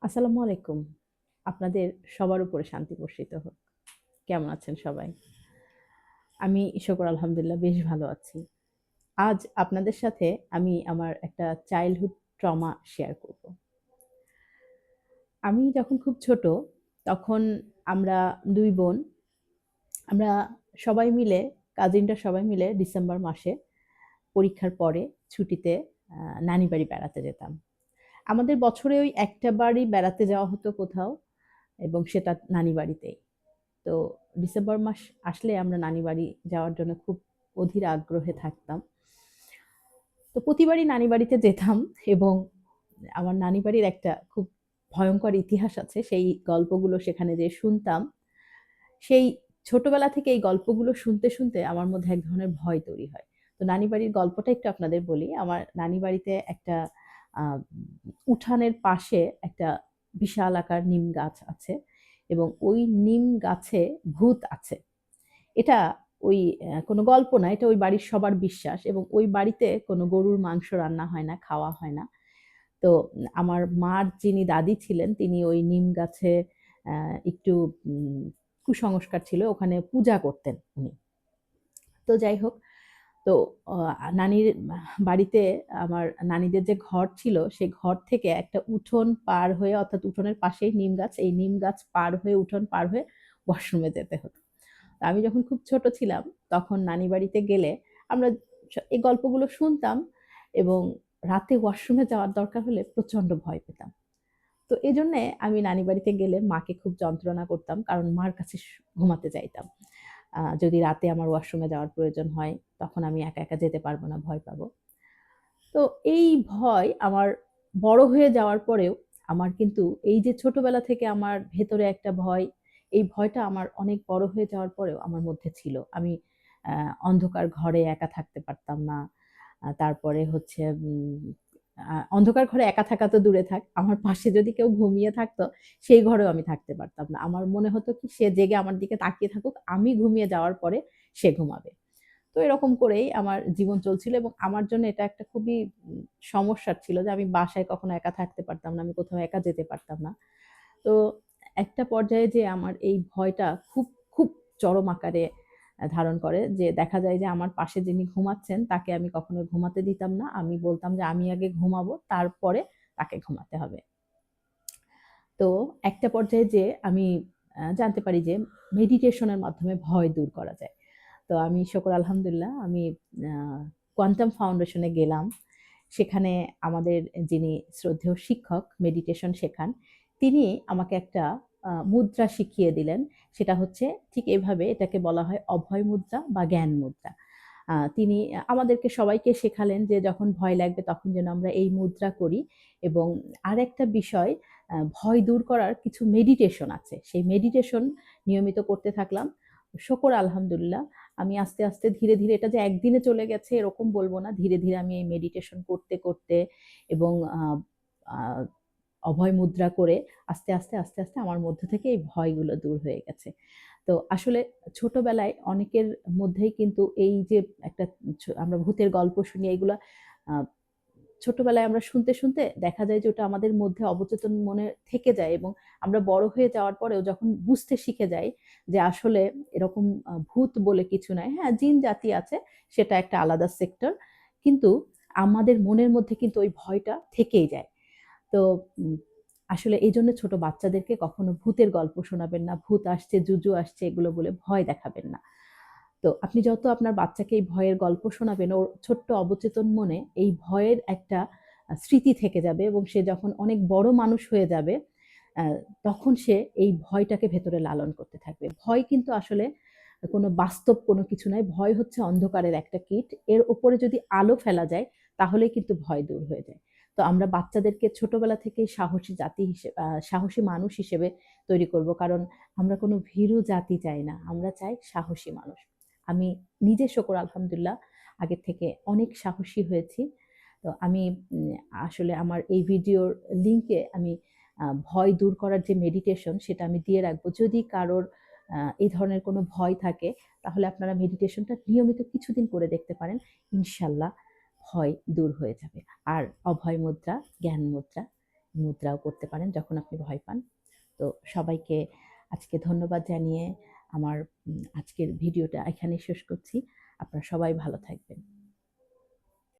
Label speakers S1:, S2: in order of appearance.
S1: আসসালামু আলাইকুম। আপনাদের সবার উপরে শান্তি বর্ষিত হোক। কেমন আছেন সবাই? আমি শুকর আলহামদুলিল্লাহ বেশ ভালো আছি। আজ আপনাদের সাথে আমি আমার একটা চাইল্ডহুড ট্রমা শেয়ার করব। আমি যখন খুব ছোট, তখন আমরা ২ বোন, আমরা সবাই মিলে, কাজিনরা সবাই মিলে ডিসেম্বর মাসে পরীক্ষার পরে ছুটিতে আ নানি বাড়ি বেড়াতে যেতাম। আমাদের বছরে ওই একটা বারই বেড়াতে যাওয়া হতো কোথাও এবং সেটা নানি বাড়িতেই। তো ডিসেম্বর মাস আসলে আমরা নানি বাড়ি যাওয়ার জন্য খুব অধীর আগ্রহে থাকতাম। তো প্রতিবারই নানি বাড়িতে যেতাম এবং আমার নানি বাড়ির একটা খুব ভয়ংকর ইতিহাস আছে। সেই গল্পগুলো সেখানে যেয়ে শুনতাম। সেই ছোটবেলা থেকে এই গল্পগুলো শুনতে আমার মধ্যে এক ধরনের ভয় তৈরি হয়। তো নানি বাড়ির গল্পটা একটু আপনাদের বলি। আমার নানি বাড়িতে একটা আ উঠানের পাশে একটা বিশাল আকার নিম গাছ আছে এবং ওই নিম গাছে ভূত আছে। এটা ওই কোনো গল্প না। এটা ওই বাড়ির সবার বিশ্বাস এবং ওই বাড়িতে কোনো গরুর মাংস রান্না হয় না, খাওয়া হয় না। তো আমার মার যিনি দাদি ছিলেন তিনি ওই নিম গাছে অ্যা একটু উম কুসংস্কার ছিল। ওখানে পূজা করতেন উনি। তো যাই হোক, তো অ নানির বাড়িতে আমার নানিদের যে ঘর ছিল, সে ঘর থেকে একটা উঠোন পার হয়ে অর্থাৎ উঠোনের পাশেই নিম গাছ। এই নিম গাছ পার হয়ে উঠোন পার হয়ে ওয়াশরুমে যেতে হতো। আমি যখন খুব ছোট ছিলাম, তখন নানি বাড়িতে গেলে আমরা এই গল্পগুলো শুনতাম এবং রাতে ওয়াশরুমে যাওয়ার দরকার হলে প্রচন্ড ভয় পেতাম। তো এজন্যে আমি নানি বাড়িতে গেলে মাকে খুব যন্ত্রণা করতাম। কারণ মার কাছে ঘুমাতে চাইতাম। যদি রাতে আমার ওয়াশরুমে যাওয়ার প্রয়োজন হয়, তখন আমি একা যেতে পারব না, ভয় পাবো। তো এই ভয় আমার বড় হয়ে যাওয়ার পরেও আমার কিন্তু এই যে ছোটবেলা থেকে আমার ভেতরে একটা ভয়, এই ভয়টা আমার অনেক বড় হয়ে যাওয়ার পরেও আমার মধ্যে ছিল। আমি আ অন্ধকার ঘরে একা থাকতে পারতাম না। তারপরে হচ্ছে অন্ধকার ঘরে একা থাকা তো দূরে থাক, আমার পাশে যদি কেউ ঘুমিয়ে থাকতো, সেই ঘরেও আমি থাকতে পারতাম না। আমার মনে হতো কি সে জেগে আমার দিকে তাকিয়ে থাকুক, আমি ঘুমিয়ে যাওয়ার পরে সে ঘুমাবে। তো এরকম করেই আমার জীবন চলছিল এবং আমার জন্য এটা একটা খুবই সমস্যার ছিল যে আমি বাসায় কখনো একা থাকতে পারতাম না। আমি কোথাও একা যেতে পারতাম না। তো একটা পর্যায়ে যেয়ে আমার এই ভয়টা খুব চরম আকারে ধারণ করে যে দেখা যায় যে আমার পাশে যিনি ঘুমাচ্ছেন তাকে আমি কখনো ঘুমাতে দিতাম না। আমি বলতাম যে, "আমি আগে ঘুমাবো, তারপরে তাকে ঘুমাতে হবে।" তো একটা পর্যায়ে যেয়ে আমি জানতে পারি যে মেডিটেশন এর মাধ্যমে ভয় দূর করা যায়। তো আমি শুকর আলহামদুলিল্লাহ আমি আ কোয়ান্টাম ফাউন্ডেশন এ গেলাম। সেখানে আমাদের যিনি শ্রদ্ধেয় শিক্ষক মেডিটেশন শেখান, তিনি আমাকে একটা মুদ্রা শিখিয়ে দিলেন। সেটা হচ্ছে ঠিক এভাবে এটাকে বলা হয় অভয় মুদ্রা বা জ্ঞান মুদ্রা। তিনি আমাদেরকে সবাইকে শেখালেন যে যখন ভয় লাগবে তখন যেন আমরা এই মুদ্রা করি এবং আরেকটা বিষয় ভয় দূর করার কিছু মেডিটেশন আছে। সেই মেডিটেশন নিয়মিত করতে থাকলাম। শুকর আলহামদুলিল্লাহ আমি আস্তে ধীরে এটা যে একদিনে চলে গেছে এরকম বলব না। ধীরে আমি এই মেডিটেশন করতে এবং আ অভয় মুদ্রা করে আস্তে আস্তে আমার মধ্য থেকে এই ভয়গুলো দূর হয়ে গেছে। তো আসলে ছোটবেলায় অনেকের মধ্যেই কিন্তু এই যে একটা আমরা ভূতের গল্প শুনি এগুলা আ ছোটবেলায় আমরা শুনতে দেখা যায় যে ওটা আমাদের মধ্যে অবচেতন মনে থেকে যায় এবং আমরা বড় হয়ে যাওয়ার পরেও যখন বুঝতে শিখে যাই যে আসলে এরকম ভূত বলে কিছু নাই। হ্যাঁ, জিন জাতি আছে সেটা একটা আলাদা সেক্টর। কিন্তু আমাদের মনের মধ্যে কিন্তু ওই ভয়টা থেকেই যায়। তো উম আসলে এইজন্য ছোট বাচ্চাদেরকে কখনো ভূতের গল্প শোনাবেন না। ভূত আসছে, জুজু আসছে এগুলো বলে ভয় দেখাবেন না। তো আপনি যত আপনার বাচ্চাকে এই ভয়ের গল্প শোনাবেন, ওর ছোট্ট অবচেতন মনে এই ভয়ের একটা স্মৃতি থেকে যাবে এবং সে যখন অনেক বড় মানুষ হয়ে যাবে, আ তখন সে এই ভয়টাকে ভেতরে লালন করতে থাকবে। ভয় কিন্তু আসলে কোনো বাস্তব কোনো কিছু নয়। ভয় হচ্ছে অন্ধকারের একটা কীট। এর উপরে যদি আলো ফেলা যায়, তাহলেই কিন্তু ভয় দূর হয়ে যায়। তো আমরা বাচ্চাদেরকে ছোটবেলা থেকেই সাহসী জাতি সাহসী মানুষ হিসেবে তৈরি করব। কারণ আমরা কোনো ভীরু জাতি চাই না। আমরা চাই সাহসী মানুষ। আমি নিজে শুকর আলহামদুলিল্লাহ আগের থেকে অনেক সাহসী হয়েছি। তো আমি উম আসলে আমার এই ভিডিওর লিংকে আমি ভয় দূর করার যে মেডিটেশন সেটা আমি দিয়ে রাখবো। যদি কারোর এই ধরনের কোনো ভয় থাকে তাহলে আপনারা মেডিটেশনটা নিয়মিত কিছুদিন করে দেখতে পারেন। ইনশাআল্লাহ ভয় দূর হয়ে যাবে। আর অভয় মুদ্রা, জ্ঞান মুদ্রা মুদ্রাও করতে পারেন যখন আপনি ভয় পান। তো সবাইকে আজকে ধন্যবাদ জানিয়ে আমার আজকের ভিডিওটা এখানেই শেষ করছি। আপনারা সবাই ভালো থাকবেন।